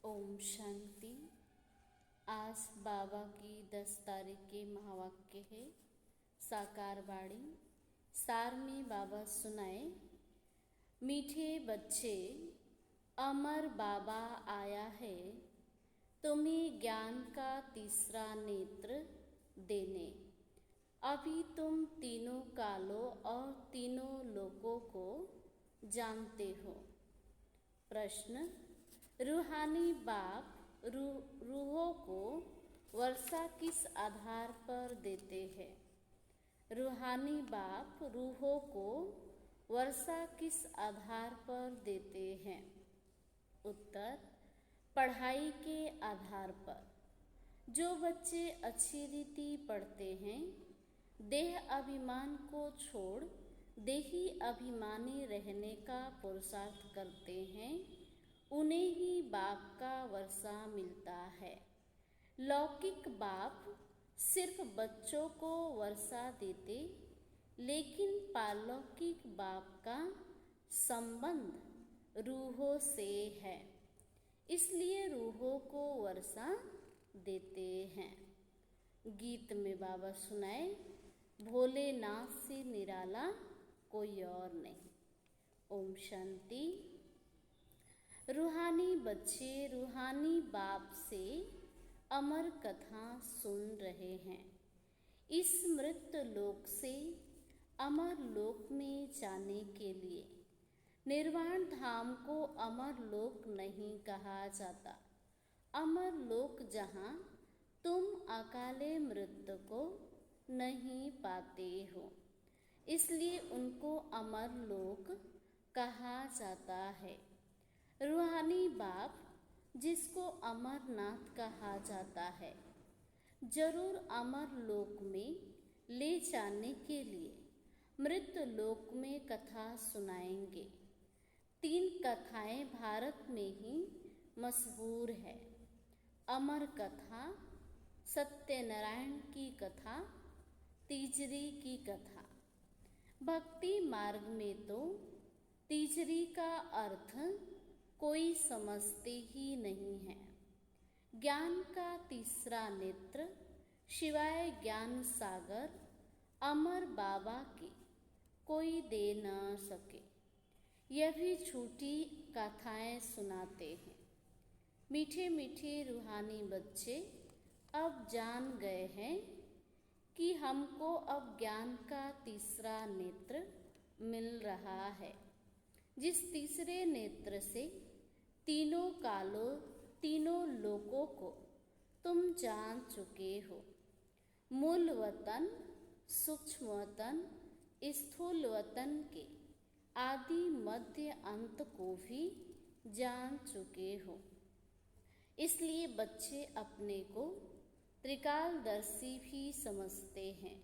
ओम शांति। आज बाबा की 10 तारीख के महावाक्य है साकार वाणी। सार में बाबा सुनाए, मीठे बच्चे, अमर बाबा आया है तुम्हें ज्ञान का तीसरा नेत्र देने। अभी तुम तीनों कालों और तीनों लोकों को जानते हो। प्रश्न, रूहानी बाप रूहों को वर्षा किस आधार पर देते हैं? रूहानी बाप रूहों को वर्षा किस आधार पर देते हैं? उत्तर, पढ़ाई के आधार पर। जो बच्चे अच्छी रीति पढ़ते हैं, देह अभिमान को छोड़ देही अभिमानी रहने का पुरुषार्थ करते हैं, उन्हें ही बाप का वर्षा मिलता है। लौकिक बाप सिर्फ बच्चों को वर्षा देते, लेकिन पारलौकिक बाप का संबंध रूहों से है, इसलिए रूहों को वर्षा देते हैं। गीत में बाबा सुनाए, भोलेनाथ से निराला कोई और नहीं। ओम शांति। रूहानी बच्चे रूहानी बाप से अमर कथा सुन रहे हैं। इस मृत लोक से अमर लोक में जाने के लिए निर्वाण धाम को अमर लोक नहीं कहा जाता। अमर लोक जहाँ तुम अकाले मृत्यु को नहीं पाते हो, इसलिए उनको अमर लोक कहा जाता है। रूहानी बाप, जिसको अमरनाथ कहा जाता है, जरूर अमर लोक में ले जाने के लिए मृत लोक में कथा सुनाएंगे। 3 कथाएं भारत में ही मशहूर है। अमर कथा, सत्यनारायण की कथा, तीजरी की कथा। भक्ति मार्ग में तो तीजरी का अर्थ कोई समझते ही नहीं है। ज्ञान का तीसरा नेत्र शिवाय ज्ञान सागर अमर बाबा की कोई दे न सके। यह भी झूठी कथाएं सुनाते हैं। मीठे मीठे रूहानी बच्चे अब जान गए हैं कि हमको अब ज्ञान का तीसरा नेत्र मिल रहा है, जिस तीसरे नेत्र से तीनों कालों तीनों लोकों को तुम जान चुके हो। मूल वतन, सूक्ष्म वतन, स्थूल वतन के आदि मध्य अंत को भी जान चुके हो। इसलिए बच्चे अपने को त्रिकालदर्शी भी समझते हैं।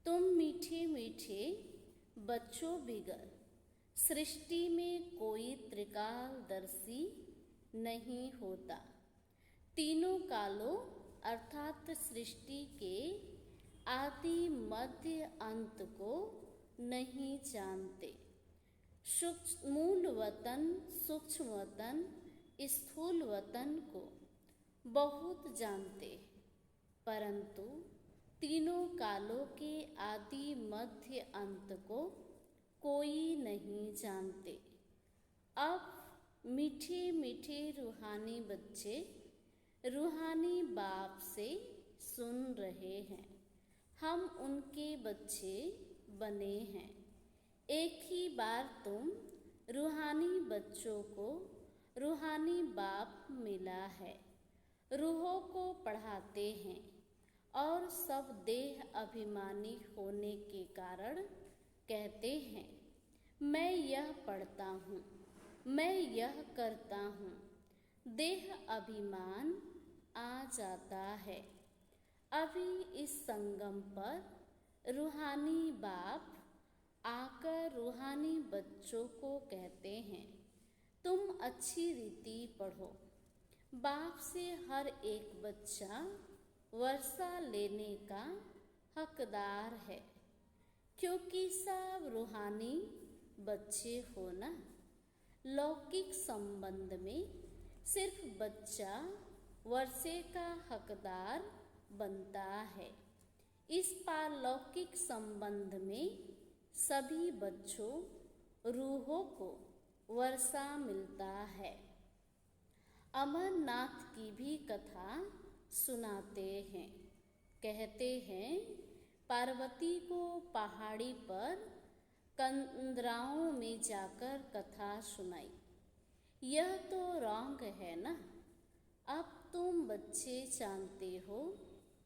तुम मीठे मीठे बच्चों बिगर सृष्टि में कोई त्रिकालदर्शी नहीं होता। तीनों कालों अर्थात सृष्टि के आदि मध्य अंत को नहीं जानते। मूल वतन, सूक्ष्म वतन, स्थूल वतन को बहुत जानते, परंतु तीनों कालों के आदि मध्य अंत को कोई नहीं जानते। अब मीठे मीठे रूहानी बच्चे रूहानी बाप से सुन रहे हैं। हम उनके बच्चे बने हैं। एक ही बार तुम रूहानी बच्चों को रूहानी बाप मिला है। रूहों को पढ़ाते हैं और सब देह अभिमानी होने के कारण कहते हैं, मैं यह पढ़ता हूँ, मैं यह करता हूँ। देह अभिमान आ जाता है। अभी इस संगम पर रूहानी बाप आकर रूहानी बच्चों को कहते हैं, तुम अच्छी रीति पढ़ो। बाप से हर एक बच्चा वर्षा लेने का हकदार है, क्योंकि सब रूहानी बच्चे हो ना। लौकिक संबंध में सिर्फ बच्चा वर्षे का हकदार बनता है। इस पारलौकिक संबंध में सभी बच्चों रूहों को वर्षा मिलता है। अमरनाथ की भी कथा सुनाते हैं। कहते हैं पार्वती को पहाड़ी पर कंदराओं में जाकर कथा सुनाई। यह तो रॉन्ग है ना। अब तुम बच्चे जानते हो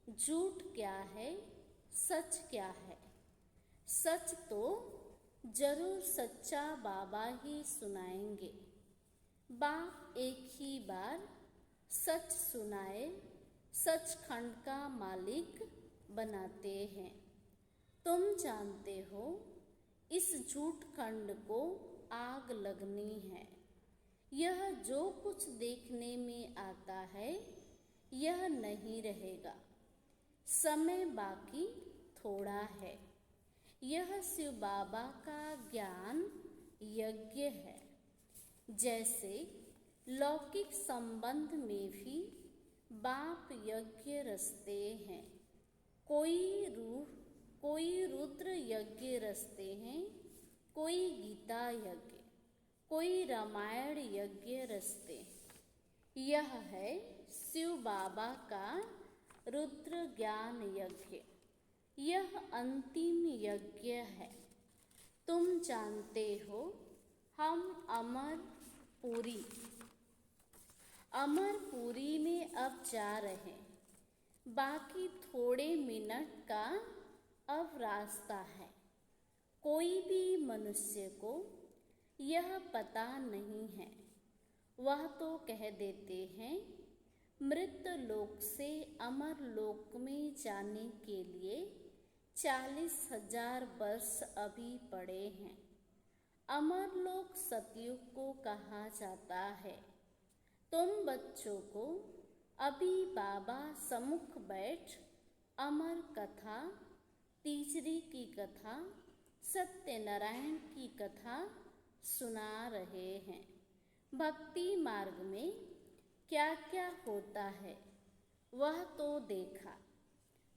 झूठ क्या है, सच क्या है। सच तो जरूर सच्चा बाबा ही सुनाएंगे। बाप एक ही बार सच सुनाए सचखंड का मालिक बनाते हैं। तुम जानते हो इस झूठ खंड को आग लगनी है। यह जो कुछ देखने में आता है यह नहीं रहेगा। समय बाकी थोड़ा है। यह शिव बाबा का ज्ञान यज्ञ है। जैसे लौकिक संबंध में भी बाप यज्ञ रचते हैं। कोई रुद्र यज्ञ रचते हैं, कोई गीता यज्ञ, कोई रामायण यज्ञ रचते हैं। यह है शिव बाबा का रुद्र ज्ञान यज्ञ। यह अंतिम यज्ञ है। तुम जानते हो हम अमरपुरी में अब जा रहे हैं। बाकी थोड़े मिनट का अब रास्ता है। कोई भी मनुष्य को यह पता नहीं है। वह तो कह देते हैं मृत लोक से अमर लोक में जाने के लिए 40,000 वर्ष अभी पड़े हैं। अमर लोक सतयुग को कहा जाता है। तुम बच्चों को अभी बाबा सम्मुख बैठ अमर कथा, तीसरी की कथा, सत्यनारायण की कथा सुना रहे हैं। भक्ति मार्ग में क्या क्या होता है वह तो देखा।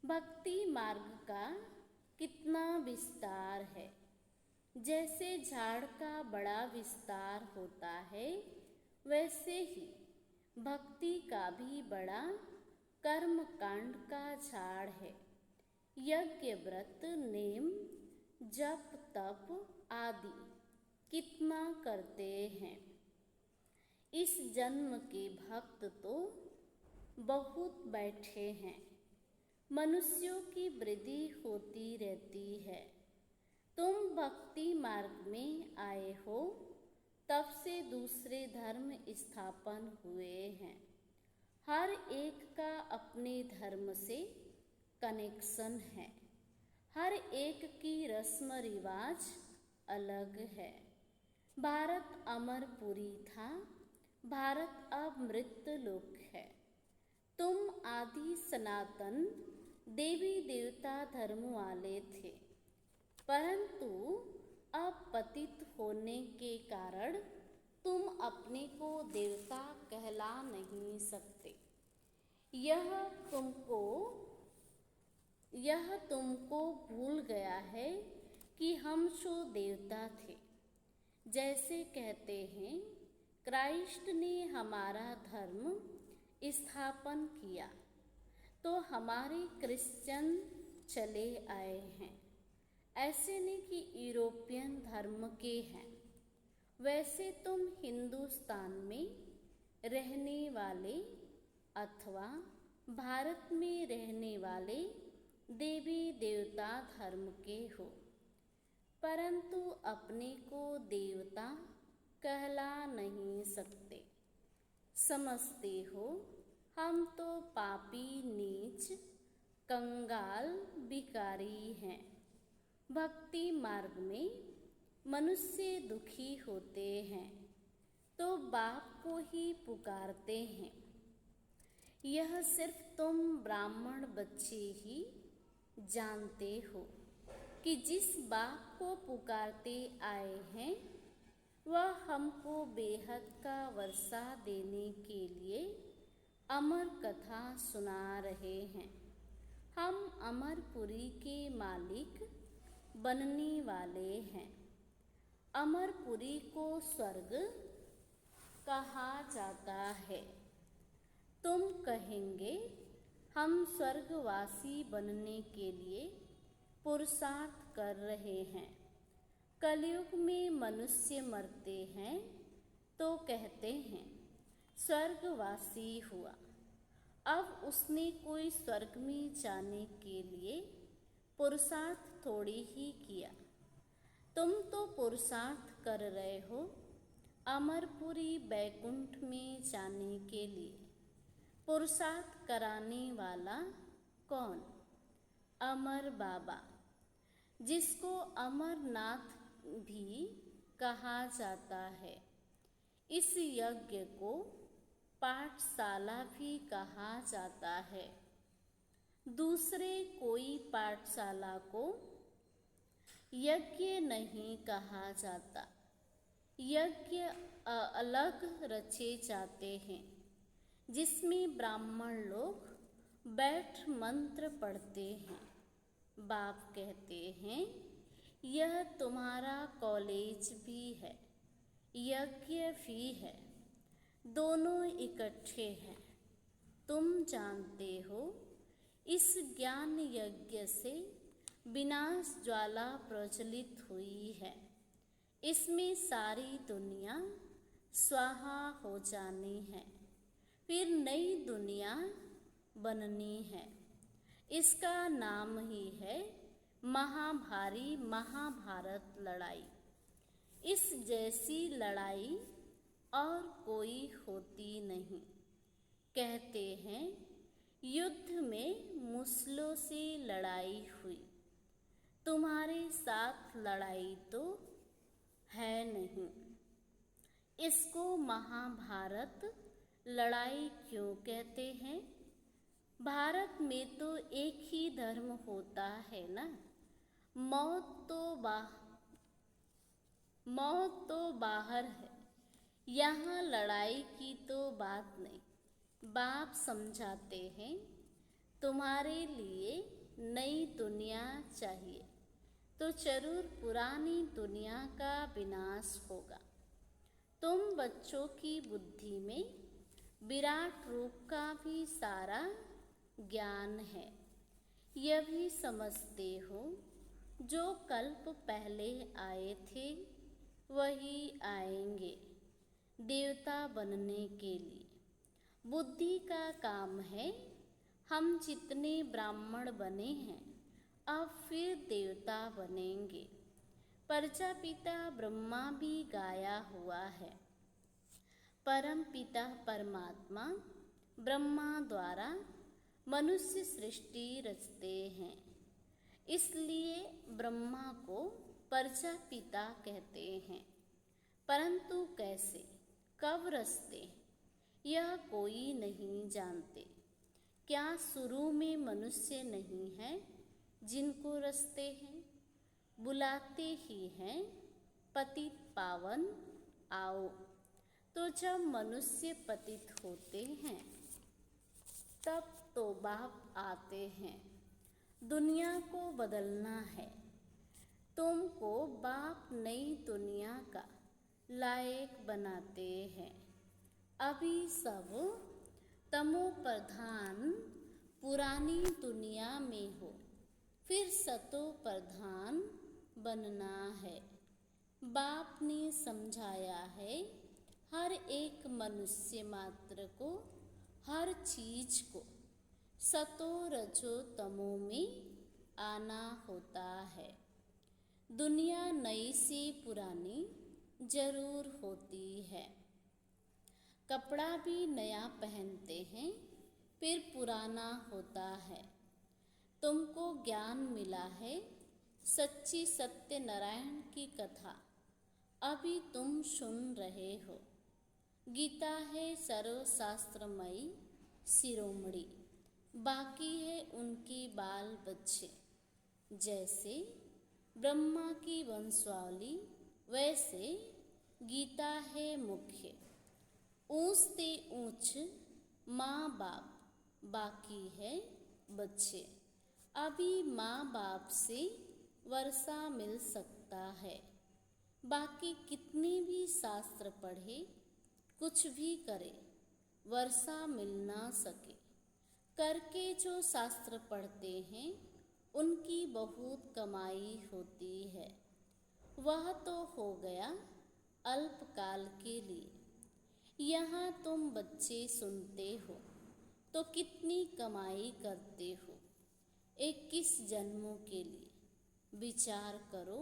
भक्ति मार्ग का कितना विस्तार है। जैसे झाड़ का बड़ा विस्तार होता है वैसे ही भक्ति का भी बड़ा कर्म कांड का झाड़ है। यज्ञ, व्रत, नेम, जप, तप आदि कितना करते हैं। इस जन्म के भक्त तो बहुत बैठे हैं। मनुष्यों की वृद्धि होती रहती है। तुम भक्ति मार्ग में आए हो तब से दूसरे धर्म स्थापन हुए हैं। हर एक का अपने धर्म से कनेक्शन है। हर एक की रस्म रिवाज अलग है। भारत अमरपुरी था, भारत अब मृत लोक है। तुम आदि सनातन देवी देवता धर्म वाले थे, परंतु अब पतित होने के कारण तुम अपने को देवता कहला नहीं सकते। यह तुमको भूल गया है कि हम सो देवता थे। जैसे कहते हैं क्राइस्ट ने हमारा धर्म स्थापन किया तो हमारे क्रिश्चियन चले आए हैं। ऐसे नहीं कि यूरोपियन धर्म के हैं। वैसे तुम हिंदुस्तान में रहने वाले अथवा भारत में रहने वाले देवी देवता धर्म के हो, परंतु अपने को देवता कहला नहीं सकते। समझते हो हम तो पापी, नीच, कंगाल, भिखारी हैं। भक्ति मार्ग में मनुष्य दुखी होते हैं तो बाप को ही पुकारते हैं। यह सिर्फ तुम ब्राह्मण बच्चे ही जानते हो कि जिस बाप को पुकारते आए हैं वह हमको बेहद का वर्षा देने के लिए अमर कथा सुना रहे हैं। हम अमरपुरी के मालिक बनने वाले हैं। अमरपुरी को स्वर्ग कहा जाता है। तुम कहेंगे हम स्वर्गवासी बनने के लिए पुरुषार्थ कर रहे हैं। कलयुग में मनुष्य मरते हैं तो कहते हैं स्वर्गवासी हुआ। अब उसने कोई स्वर्ग में जाने के लिए पुरुषार्थ थोड़ी ही किया। तुम तो पुरुषार्थ कर रहे हो अमरपुरी बैकुंठ में जाने के लिए। पुरुषार्थ कराने वाला कौन? अमर बाबा, जिसको अमरनाथ भी कहा जाता है। इस यज्ञ को पाठशाला भी कहा जाता है। दूसरे कोई पाठशाला को यज्ञ नहीं कहा जाता। यज्ञ अलग रचे जाते हैं जिसमें ब्राह्मण लोग बैठ मंत्र पढ़ते हैं। बाप कहते हैं यह तुम्हारा कॉलेज भी है, यज्ञ भी है, दोनों इकट्ठे हैं। तुम जानते हो इस ज्ञान यज्ञ से विनाश ज्वाला प्रज्वलित हुई है। इसमें सारी दुनिया स्वाहा हो जानी है, फिर नई दुनिया बननी है। इसका नाम ही है महाभारी महाभारत लड़ाई। इस जैसी लड़ाई और कोई होती नहीं। कहते हैं युद्ध में मुसलों से लड़ाई हुई। तुम्हारे साथ लड़ाई तो है नहीं। इसको महाभारत लड़ाई क्यों कहते हैं? भारत में तो एक ही धर्म होता है ना। मौत तो बाहर है, यहाँ लड़ाई की तो बात नहीं। बाप समझाते हैं तुम्हारे लिए नई दुनिया चाहिए तो जरूर पुरानी दुनिया का विनाश होगा। तुम बच्चों की बुद्धि में विराट रूप का भी सारा ज्ञान है। यह भी समझते हो जो कल्प पहले आए थे वही आएंगे देवता बनने के लिए। बुद्धि का काम है हम जितने ब्राह्मण बने हैं अब फिर देवता बनेंगे। प्रजापिता ब्रह्मा भी गाया हुआ है। परम पिता परमात्मा ब्रह्मा द्वारा मनुष्य सृष्टि रचते हैं, इसलिए ब्रह्मा को प्रजापिता कहते हैं। परंतु कैसे, कब रचते यह कोई नहीं जानते। क्या शुरू में मनुष्य नहीं है जिनको रचते हैं? बुलाते ही हैं पतित पावन आओ। तो जब मनुष्य पतित होते हैं तब तो बाप आते हैं। दुनिया को बदलना है। तुमको बाप नई दुनिया का लायक बनाते हैं। अभी सब तमो प्रधान पुरानी दुनिया में हो, फिर सतो प्रधान बनना है। बाप ने समझाया है हर एक मनुष्य मात्र को, हर चीज को सतो रजो तमो में आना होता है। दुनिया नई से पुरानी जरूर होती है। कपड़ा भी नया पहनते हैं फिर पुराना होता है। तुमको ज्ञान मिला है सच्ची सत्यनारायण की कथा, अभी तुम सुन रहे हो। गीता है सर्वशास्त्रमयी शिरोमणि, बाकी है उनके बाल बच्चे। जैसे ब्रह्मा की वंशावली वैसे गीता है मुख्य। ऊंच ते ऊंच माँ बाप, बाकी है बच्चे। अभी माँ बाप से वर्षा मिल सकता है, बाकी कितनी भी शास्त्र पढ़े, कुछ भी करे, वर्षा मिल ना सके। करके जो शास्त्र पढ़ते हैं उनकी बहुत कमाई होती है, वह तो हो गया अल्पकाल के लिए। यहाँ तुम बच्चे सुनते हो तो कितनी कमाई करते हो 21 जन्मों के लिए। विचार करो,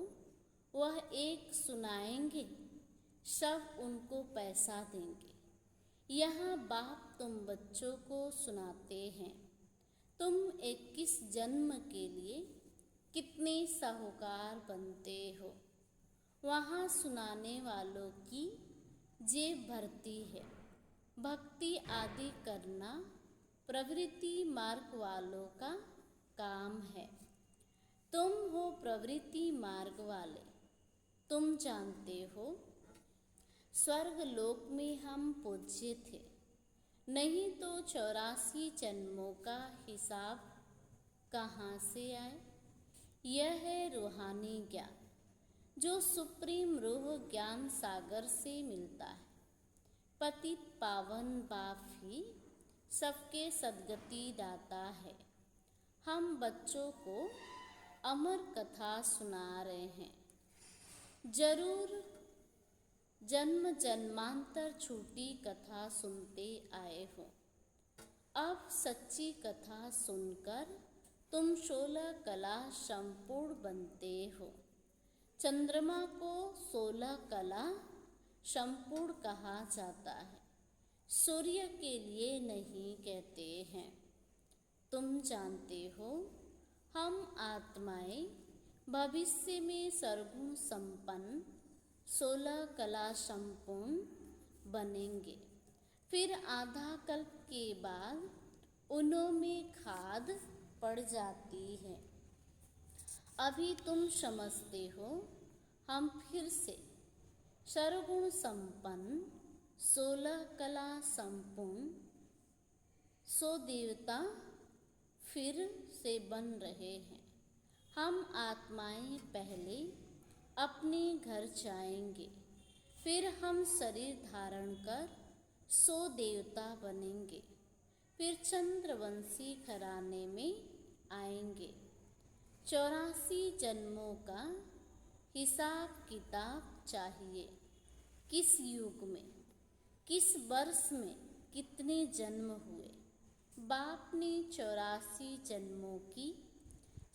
वह एक सुनाएंगे, सब उनको पैसा देंगे। यहाँ बाप तुम बच्चों को सुनाते हैं, तुम 21 जन्म के लिए कितने साहूकार बनते हो। वहाँ सुनाने वालों की जेब भरती है। भक्ति आदि करना प्रवृत्ति मार्ग वालों का काम है। तुम हो प्रवृत्ति मार्ग वाले। तुम जानते हो स्वर्ग लोक में हम पूज्य थे, नहीं तो 84 जन्मों का हिसाब कहाँ से आए। यह है रूहानी ज्ञान, जो सुप्रीम रूह ज्ञान सागर से मिलता है। पतित पावन बाप ही सबके सद्गति दाता है। हम बच्चों को अमर कथा सुना रहे हैं। जरूर जन्म जन्मांतर छूटी कथा सुनते आए हो। अब सच्ची कथा सुनकर तुम 16 कला संपूर्ण बनते हो। चंद्रमा को 16 कला संपूर्ण कहा जाता है, सूर्य के लिए नहीं कहते हैं। तुम जानते हो हम आत्माएं भविष्य में सर्वगुण संपन्न 16 कला संपूर्ण बनेंगे। फिर आधा कल्प के बाद उनमें खाद पड़ जाती है। अभी तुम समझते हो हम फिर से सर्वगुण संपन्न 16 कला संपूर्ण 100 देवता फिर से बन रहे हैं। हम आत्माएं पहले अपने घर जाएंगे, फिर हम शरीर धारण कर 100 देवता बनेंगे, फिर चंद्रवंशी घराने में आएंगे। 84 जन्मों का हिसाब किताब चाहिए। किस युग में, किस वर्ष में कितने जन्म हुए। बाप ने 84 जन्मों की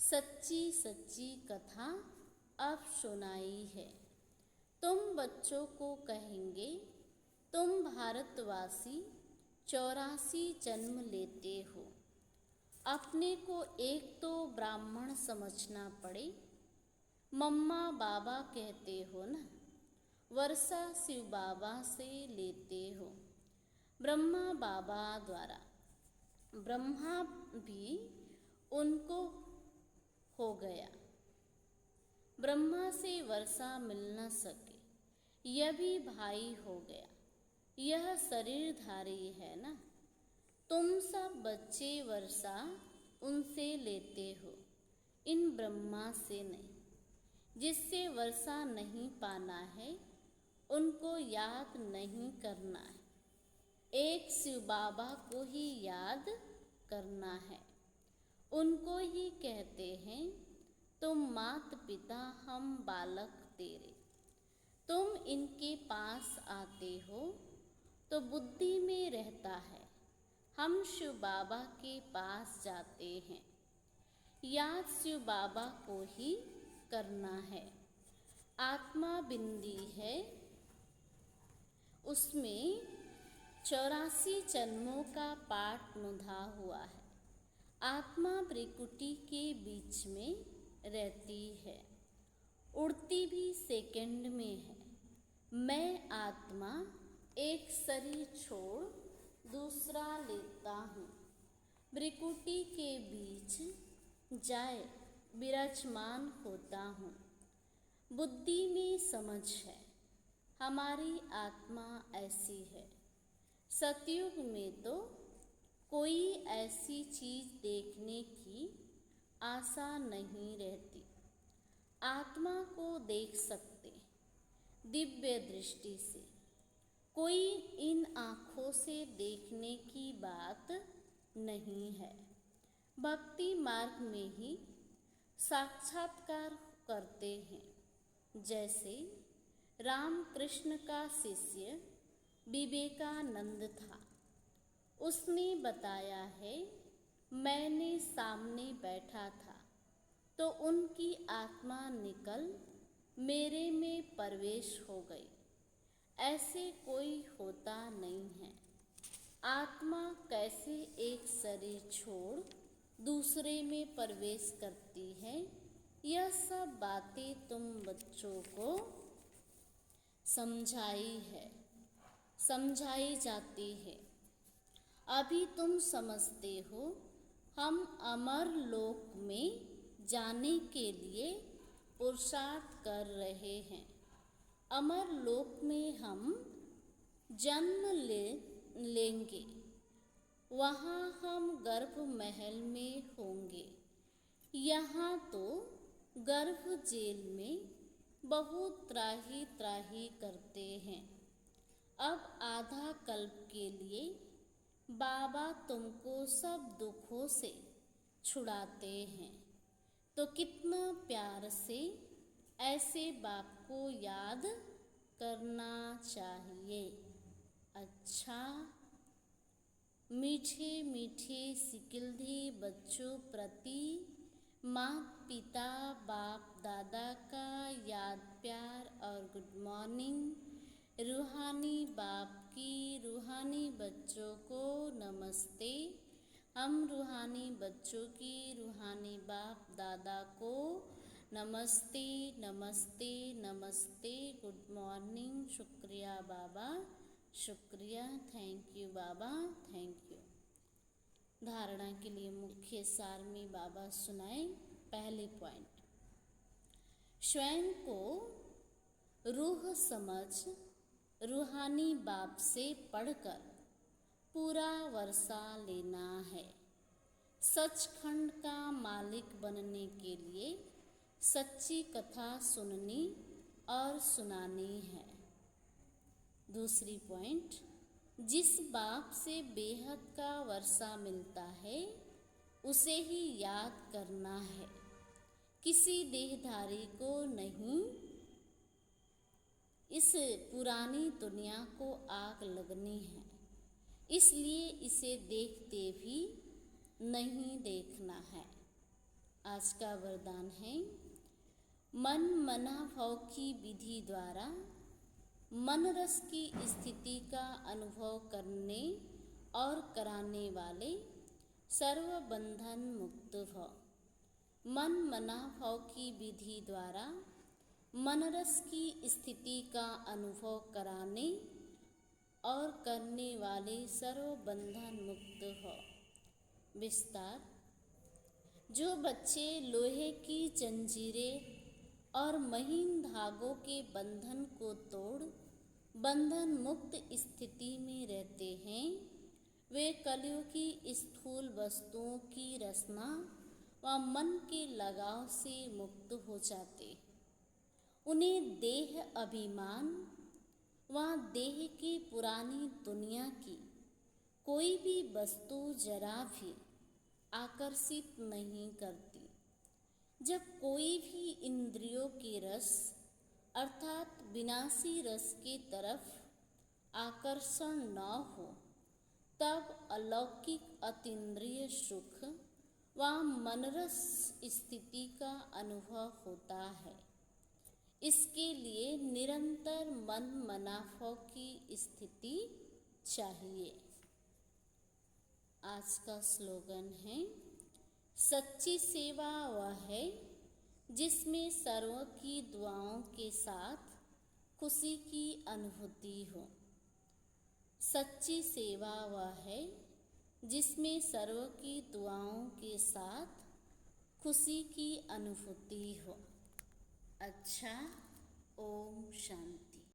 सच्ची सच्ची कथा अब सुनाई है। तुम बच्चों को कहेंगे, तुम भारतवासी 84 जन्म लेते हो। अपने को एक तो ब्राह्मण समझना पड़े। मम्मा बाबा कहते हो ना, वर्षा शिव बाबा से लेते हो, ब्रह्मा बाबा द्वारा। ब्रह्मा भी उनको हो गया, ब्रह्मा से वर्षा मिल न सके, यह भी भाई हो गया। यह शरीरधारी है ना। तुम सब बच्चे वर्षा उनसे लेते हो, इन ब्रह्मा से नहीं। जिससे वर्षा नहीं पाना है उनको याद नहीं करना है, एक शिव बाबा को ही याद करना है। उनको ही कहते हैं, तुम मात पिता हम बालक तेरे। तुम इनके पास आते हो तो बुद्धि में रहता है, हम शिव बाबा के पास जाते हैं। याद शिव बाबा को ही करना है। आत्मा बिंदी है, उसमें 84 जन्मों का पाठ नुधा हुआ है। आत्मा ब्रिकुटी के बीच में रहती है, उड़ती भी सेकंड में है। मैं आत्मा एक शरीर छोड़ दूसरा लेता हूँ, ब्रिकुटी के बीच जाए विराजमान होता हूँ। बुद्धि में समझ है, हमारी आत्मा ऐसी है। सतयुग में तो कोई ऐसी चीज देखने की आशा नहीं रहती। आत्मा को देख सकते दिव्य दृष्टि से। कोई इन आँखों से देखने की बात नहीं है। भक्ति मार्ग में ही साक्षात्कार करते हैं। जैसे रामकृष्ण का शिष्य विवेकानंद था। उसने बताया है, मैंने सामने बैठा था तो उनकी आत्मा निकल मेरे में प्रवेश हो गई। ऐसे कोई होता नहीं है। आत्मा कैसे एक शरीर छोड़ दूसरे में प्रवेश करती है, यह सब बातें तुम बच्चों को समझाई जाती है। अभी तुम समझते हो। हम अमर लोक में जाने के लिए पुरुषार्थ कर रहे हैं। अमर लोक में हम जन्म लेंगे। वहाँ हम गर्भ महल में होंगे। यहाँ तो गर्भ जेल में बहुत त्राही त्राही करते हैं। अब आधा कल्प के लिए बाबा तुमको सब दुखों से छुड़ाते हैं, तो कितना प्यार से ऐसे बाप को याद करना चाहिए। अच्छा, मीठे मीठे सिकिल्धी बच्चों प्रति माता पिता बाप दादा का याद प्यार और गुड मॉर्निंग। रूहानी बाप की रूहानी बच्चों को नमस्ते। हम रूहानी बच्चों की रूहानी बाप दादा को नमस्ते नमस्ते नमस्ते। Good morning. शुक्रिया बाबा, शुक्रिया। Thank you Baba, thank you. धारणा के लिए मुख्य सार में बाबा सुनाए। पहले पॉइंट, स्वयं को रूह समझ रूहानी बाप से पढ़कर पूरा वर्षा लेना है। सचखंड का मालिक बनने के लिए सच्ची कथा सुननी और सुनानी है। दूसरी पॉइंट, जिस बाप से बेहद का वर्षा मिलता है उसे ही याद करना है, किसी देहधारी को नहीं। इस पुरानी दुनिया को आग लगनी है, इसलिए इसे देखते भी नहीं देखना है। आज का वरदान है, मन मना भाव की विधि द्वारा मन रस की स्थिति का अनुभव करने और कराने वाले सर्व बंधन मुक्त भव। मन मना भाव की विधि द्वारा मन रस की स्थिति का अनुभव कराने और करने वाले सर्व बंधन मुक्त हो। विस्तार, जो बच्चे लोहे की जंजीरें और महीन धागों के बंधन को तोड़ बंधन मुक्त स्थिति में रहते हैं, वे कलयुग की स्थूल वस्तुओं की रचना व मन के लगाव से मुक्त हो जाते। उन्हें देह अभिमान व देह की पुरानी दुनिया की कोई भी वस्तु जरा भी आकर्षित नहीं करती। जब कोई भी इंद्रियों के रस अर्थात विनाशी रस की तरफ आकर्षण न हो, तब अलौकिक अतीन्द्रिय सुख व मनरस स्थिति का अनुभव होता है। इसके लिए निरंतर मन मनाफों की स्थिति चाहिए। आज का स्लोगन है, सच्ची सेवा वह है जिसमें सर्वों की दुआओं के साथ खुशी की अनुभूति हो। सच्ची सेवा वह है जिसमें सर्वों की दुआओं के साथ खुशी की अनुभूति हो। अच्छा, ओम शांति।